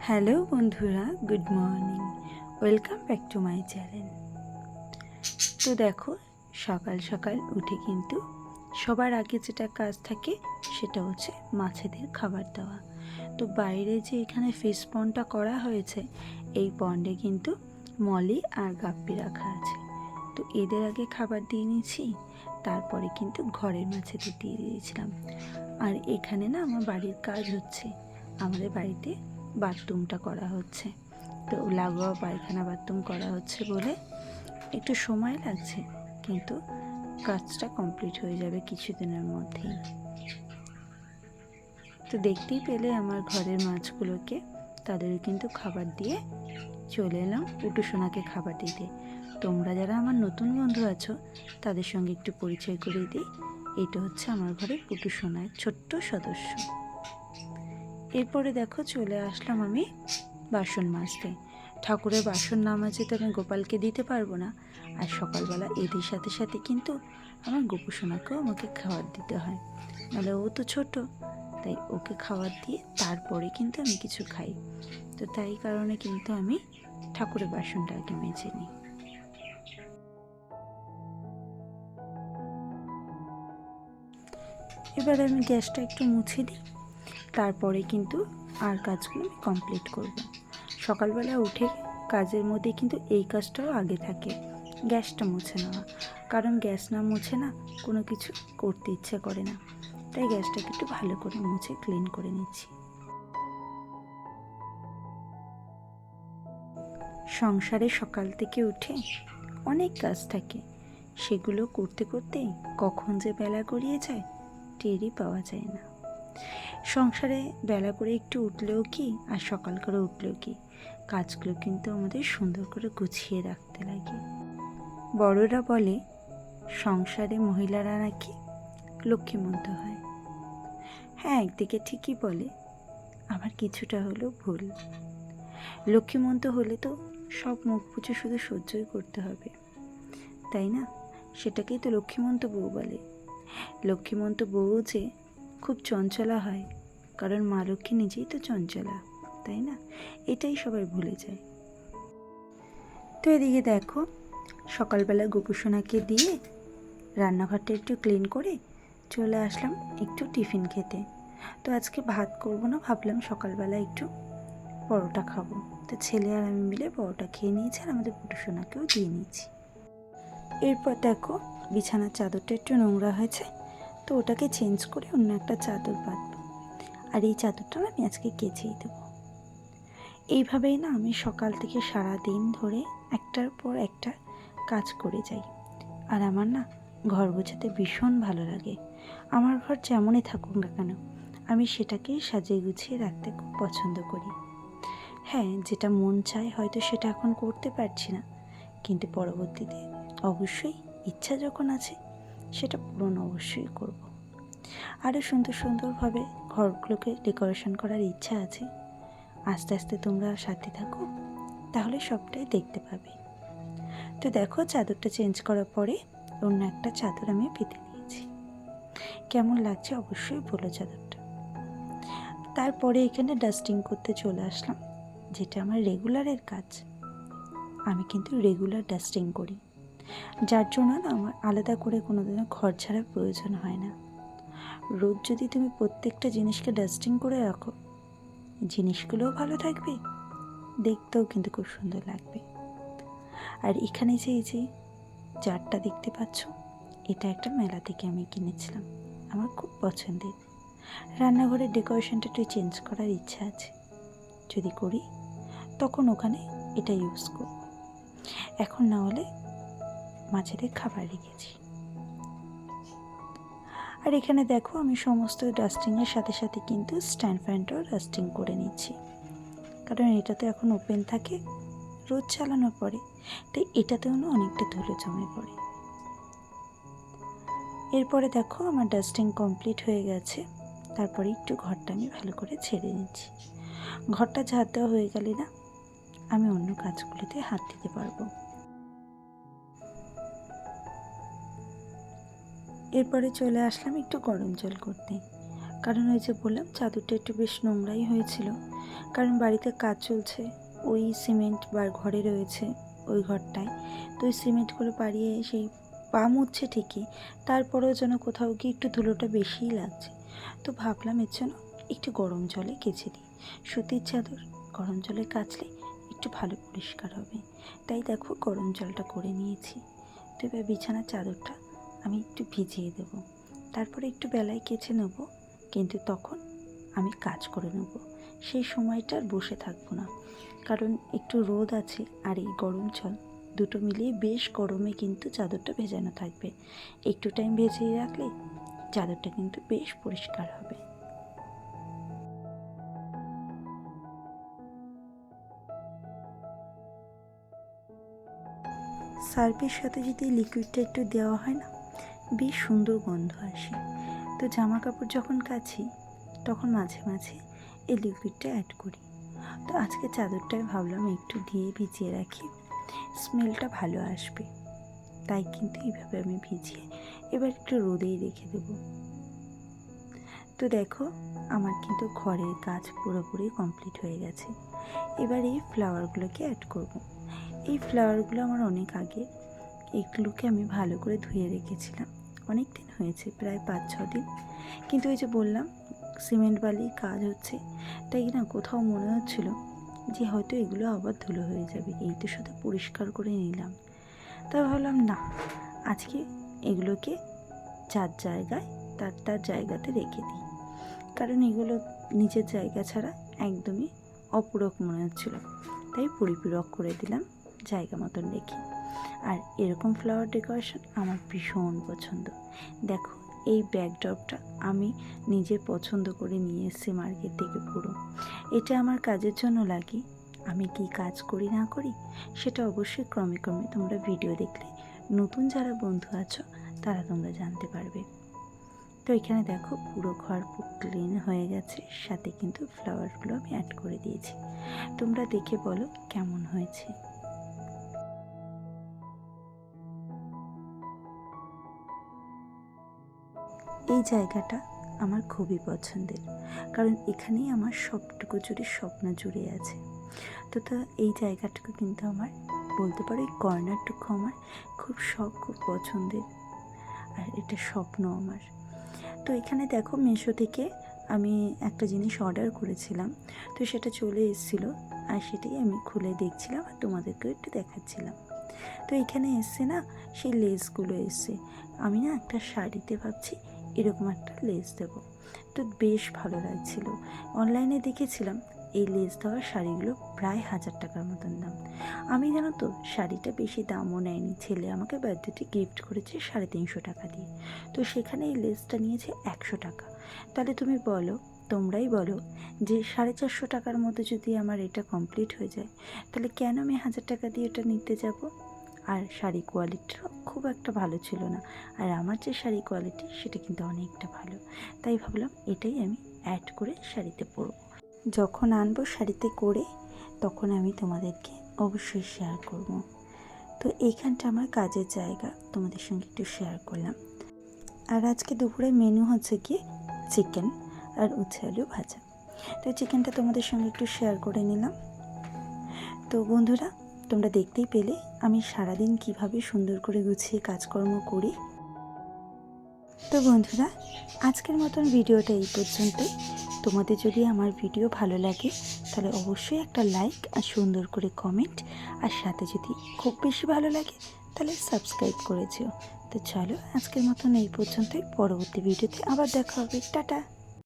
Hello বন্ধুরা, good morning. Welcome back to my channel. তো দেখো, সকাল সকাল উঠে কিন্তু সবার আগে যেটা কাজ থাকে সেটা হচ্ছে মাছেদের খাবার দেওয়া। তো বাইরে যে এখানে ফিশ পন্ডটা করা হয়েছে, এই পন্ডে কিন্তু মলি আর গাপ্পি রাখা আছে। তো এদের আগে খাবার দিয়ে নিয়েছি, তারপরে কিন্তু ঘরের মাছেদের দিয়ে দিয়েছিলাম। আর এখানে না আমার বাড়ির কাজ হচ্ছে, আমাদের বাড়িতে বাথরুমটা করা হচ্ছে। তো লাগোয়া পায়খানা বাথরুম করা হচ্ছে বলে একটু সময় লাগছে, কিন্তু কাজটা কমপ্লিট হয়ে যাবে কিছুদিনের মধ্যেই। তো দেখতেই পেলে আমার ঘরের মাছগুলোকে, তাদের কিন্তু খাবার দিয়ে চলে এলাম পুটুসোনাকে খাবার দিতে। তোমরা যারা আমার নতুন বন্ধু আছো তাদের সঙ্গে একটু পরিচয় করিয়ে দিই। এটা হচ্ছে আমার ঘরের পুটুসোনার ছোট্ট সদস্য। এরপরে দেখো চলে আসলাম আমি বাসন মাজতে। ঠাকুরের বাসন না মাজে তো আমি গোপালকে দিতে পারবো না। আর সকালবেলা এদের সাথে সাথে কিন্তু আমার গোপুসোনাকেও আমাকে খাবার দিতে হয়, নাহলে ও তো ছোট, তাই ওকে খাবার দিয়ে তারপরে কিন্তু আমি কিছু খাই। তো তাই কারণে কিন্তু আমি ঠাকুরের বাসনটা আগে মেজে নিই। এবার আমি গ্যাসটা একটু মুছে দিই, তারপরে কিন্তু আর কাজগুলো আমি কমপ্লিট করব। সকালবেলা উঠে কাজের মধ্যে কিন্তু এই কাজটাও আগে থাকে, গ্যাসটা মুছে নেওয়া। কারণ গ্যাস না মুছে না কোনো কিছু করতে ইচ্ছে করে না, তাই গ্যাসটাকে একটু ভালো করে মুছে ক্লিন করে নিচ্ছি। সংসারে সকাল থেকে উঠে অনেক কাজ থাকে, সেগুলো করতে করতে কখন যে বেলা গড়িয়ে যায় টেরই পাওয়া যায় না। সংসারে বেলা করে একটু উঠলেও কি আর সকাল করে উঠলেও কি, কাজগুলো কিন্তু আমাদের সুন্দর করে গুছিয়ে রাখতে লাগে। বড়রা বলে সংসারে মহিলারা নাকি লক্ষ্মীমন্ত হয়। হ্যাঁ, একদিকে ঠিকই বলে, আবার কিছুটা হলেও ভুল। লক্ষ্মীমন্ত হলে তো সব মুখ বুঝে শুধু সহ্যই করতে হবে, তাই না? সেটাকেই তো লক্ষ্মীমন্ত বউ বলে। লক্ষ্মীমন্ত বউ যে খুব চঞ্চলা হয়, কারণ মা লক্ষ্মী নিজেই তো চঞ্চলা, তাই না? এটাই সবাই ভুলে যায়। তো এদিকে দেখো, সকালবেলা গোপুসোনাকে দিয়ে রান্নাঘরটা একটু ক্লিন করে চলে আসলাম একটু টিফিন খেতে। তো আজকে ভাত করব না, ভাবলাম সকালবেলা একটু পরোটা খাবো। তো ছেলে আর আমি মিলে পরোটা খেয়ে নিয়েছি, আর আমাদের পুটুসোনাকেও দিয়ে নিয়েছি। এরপর দেখো, বিছানার চাদরটা একটু নোংরা হয়েছে, তো ওটাকে চেঞ্জ করে অন্য একটা চাদর পাতবো। আর এই চাদরটা আমি আজকে কেচেই দেবো। এইভাবেই না আমি সকাল থেকে সারা দিন ধরে একটার পর একটা কাজ করে যাই। আর আমার না ঘর গোছাতে ভীষণ ভালো লাগে। আমার ঘর যেমনই থাকুক না কেন, আমি সেটাকেই সাজিয়ে গুছিয়ে রাখতে খুব পছন্দ করি। হ্যাঁ, যেটা মন চায় হয়তো সেটা এখন করতে পারছি না, কিন্তু পরবর্তীতে অবশ্যই ইচ্ছা যখন আছে সেটা পূরণ অবশ্যই করব। আরও সুন্দর সুন্দরভাবে ঘরগুলোকে ডেকোরেশন করার ইচ্ছা আছে। আস্তে আস্তে তোমরা সাথে থাকো, তাহলে সবটাই দেখতে পাবে। তো দেখো, চাদরটা চেঞ্জ করার পরে অন্য একটা চাদর আমি পেতে নিয়েছি। কেমন লাগছে অবশ্যই বলো চাদরটা। তারপরে এখানে ডাস্টিং করতে চলে আসলাম, যেটা আমার রেগুলারের কাজ। আমি কিন্তু রেগুলার ডাস্টিং করি, যার জন্য না আমার আলাদা করে কোনো দিনও ঘর ছাড়ার প্রয়োজন হয় না। রোজ যদি তুমি প্রত্যেকটা জিনিসকে ডাস্টিং করে রাখো, জিনিসগুলোও ভালো থাকবে, দেখতেও কিন্তু খুব সুন্দর লাগবে। আর এখানে যে এই যে জারটা দেখতে পাচ্ছ, এটা একটা মেলা থেকে আমি কিনেছিলাম, আমার খুব পছন্দের। রান্নাঘরের ডেকোরেশনটা একটু চেঞ্জ করার ইচ্ছা আছে, যদি করি তখন ওখানে এটা ইউজ করব। এখন না হলে মাছেদের খাবার রেখেছি। আর এখানে দেখো, আমি সমস্ত ডাস্টিংয়ের সাথে সাথে কিন্তু স্ট্যান্ড ফ্যানটাও ডাস্টিং করে নিচ্ছি, কারণ এটা তো এখন ওপেন থাকে রোজ চালানোর পরে, তাই এটাতেও না অনেকটা ধুলো জমে পড়ে। এরপরে দেখো আমার ডাস্টিং কমপ্লিট হয়ে গেছে। তারপরে একটু ঘরটা আমি ভালো করে ছেড়ে নিচ্ছি। ঘরটা ঝাড় দেওয়া হয়ে গেলে না আমি অন্য কাজগুলোতে হাত দিতে পারবো। এরপরে চলে আসলাম একটু গরম জল করতে। কারণ ওই যে বললাম চাদরটা একটু বেশ নোংরাই হয়েছিল, কারণ বাড়িতে কাজ চলছে, ওই সিমেন্ট বা ঘরে রয়েছে ওই ঘরটায়, তো ওই সিমেন্টগুলো পাড়িয়ে সেই পা মুছছে ঠিকই, তারপরেও যেন কোথাও গিয়ে একটু ধুলোটা বেশিই লাগছে। তো ভাবলাম এর জন্য একটু গরম জলে কেচে দিই। সুতির চাদর গরম জলে কাচলে একটু ভালো পরিষ্কার হবে, তাই দেখো গরম জলটা করে নিয়েছি। তো এবার বিছানার চাদরটা আমি একটু ভিজিয়ে দেব, তারপরে একটু বেলায় কেচে নেব, কিন্তু তখন আমি কাজ করে নেব, সেই সময়টা আর বসে থাকবো না, কারণ একটু রোদ আছে আর এই গরম জল দুটো মিলিয়ে বেশ গরমে কিন্তু চাদরটা ভেজানো থাকবে। একটু টাইম ভেজিয়ে রাখলে চাদরটা কিন্তু বেশ পরিষ্কার হবে। সার্ফের সাথে যদি লিকুইডটা একটু দেওয়া হয় না, বেশ সুন্দর গন্ধ আসে। তো জামা কাপড় যখন কাচি তখন মাঝে মাঝে এই লিকুইডটা অ্যাড করি। তো আজকে চাদরটায় ভাবলাম একটু দিয়ে ভিজিয়ে রাখি, স্মেলটা ভালো আসবে, তাই কিন্তু এইভাবে আমি ভিজিয়ে এবার একটু রোদেই রেখে দেবো। তো দেখো আমার কিন্তু ঘরের কাজ পুরোপুরি কমপ্লিট হয়ে গেছে। এবার এই ফ্লাওয়ারগুলোকে অ্যাড করব। এই ফ্লাওয়ারগুলো আমার অনেক আগে, এগুলোকে আমি ভালো করে ধুয়ে রেখেছিলাম, অনেক দিন হয়েছে, প্রায় 5-6 দিন। কিন্তু ওই যে বললাম সিমেন্ট বালির কাজ হচ্ছে, তাই না কোথাও মনে হচ্ছিল যে হয়তো এগুলো আবার ধুলো হয়ে যাবে, এই তো সাথে পরিষ্কার করে নিলাম। তা ভাবলাম না, আজকে এগুলোকে যার জায়গায় তার জায়গাতে রেখে দিই, কারণ এগুলো নিজের জায়গা ছাড়া একদমই অপূরক মনে হচ্ছিল, তাই পরিপূরক করে দিলাম জায়গা মতন রেখে। আর এরকম ফ্লাওয়ার ডেকোরেশন আমার ভীষণ পছন্দ। দেখো এই ব্যাকড্রপটা আমি নিজে পছন্দ করে নিয়ে এসেছি মার্কেট থেকে পুরো। এটা আমার কাজের জন্য লাগে, আমি কি কাজ করি না করি সেটা অবশ্যই ক্রমে ক্রমে তোমরা ভিডিও দেখলে, নতুন যারা বন্ধু আছো তারা তোমরা জানতে পারবে। তো এখানে দেখো পুরো ঘর ক্লিন হয়ে গেছে, সাথে কিন্তু ফ্লাওয়ারগুলো আমি অ্যাড করে দিয়েছি। তোমরা দেখে বলো কেমন হয়েছে। এই জায়গাটা আমার খুবই পছন্দের, কারণ এখানেই আমার সবটুকু জুড়ে স্বপ্ন জুড়ে আছে। তো এই জায়গাটুকু কিন্তু আমার বলতে পারো, এই কর্নারটুকু আমার খুব শখ, খুব পছন্দের, আর এটা স্বপ্ন আমার। তো এখানে দেখো মিশো থেকে আমি একটা জিনিস অর্ডার করেছিলাম, তো সেটা চলে এসেছিলো, আর সেটাই আমি খুলে দেখছিলাম আর তোমাদেরকেও একটু দেখাচ্ছিলাম। তো এখানে এসছে না, সেই লেসগুলো এসছে, আমি না একটা শাড়িতে ভাবছি এরকম একটা লেস দেবো, তো বেশ ভালো লাগছিল। অনলাইনে দেখেছিলাম এই লেস দেওয়ার শাড়িগুলো প্রায় 1000 টাকার মতন দাম। আমি জানো তো শাড়িটা বেশি দামও নেয়নি, ছেলে আমাকে বার্থডেতে গিফট করেছে 350 টাকা দিয়ে, তো সেখানে এই লেসটা নিয়েছে 100 টাকা। তাহলে তুমি বলো, তোমরাই বলো যে 450 টাকার মধ্যে যদি আমার এটা কমপ্লিট হয়ে যায়, তাহলে কেন আমি 1000 টাকা দিয়ে এটা নিতে যাব? আর শাড়ি কোয়ালিটিটাও খুব একটা ভালো ছিল না, আর আমার যে শাড়ি কোয়ালিটি সেটা কিন্তু অনেকটা ভালো, তাই ভাবলাম এটাই আমি অ্যাড করে শাড়িতে পরবো। যখন আনবো শাড়িতে করে তখন আমি তোমাদেরকে অবশ্যই শেয়ার করব। তো এইখানটা আমার কাজের জায়গা, তোমাদের সঙ্গে একটু শেয়ার করলাম। আর আজকে দুপুরে মেনু হচ্ছে গিয়ে চিকেন আর উচ্ছে আলু ভাজা। তো চিকেনটা তোমাদের সঙ্গে একটু শেয়ার করে নিলাম। তো বন্ধুরা, তোমরা দেখতেই পেলে আমি সারাদিন কিভাবে সুন্দর করে গুছিয়ে কাজকর্ম করি। তো বন্ধুরা, আজকের মতন ভিডিওটা এই পর্যন্তই। তোমাদের যদি আমার ভিডিও ভালো লাগে তাহলে অবশ্যই একটা লাইক আর সুন্দর করে কমেন্ট, আর সাথে যদি খুব বেশি ভালো লাগে তাহলে সাবস্ক্রাইব করে যেও। তো চলো আজকের মতন এই পর্যন্তই, পরবর্তী ভিডিওতে আবার দেখা হবে। টাটা।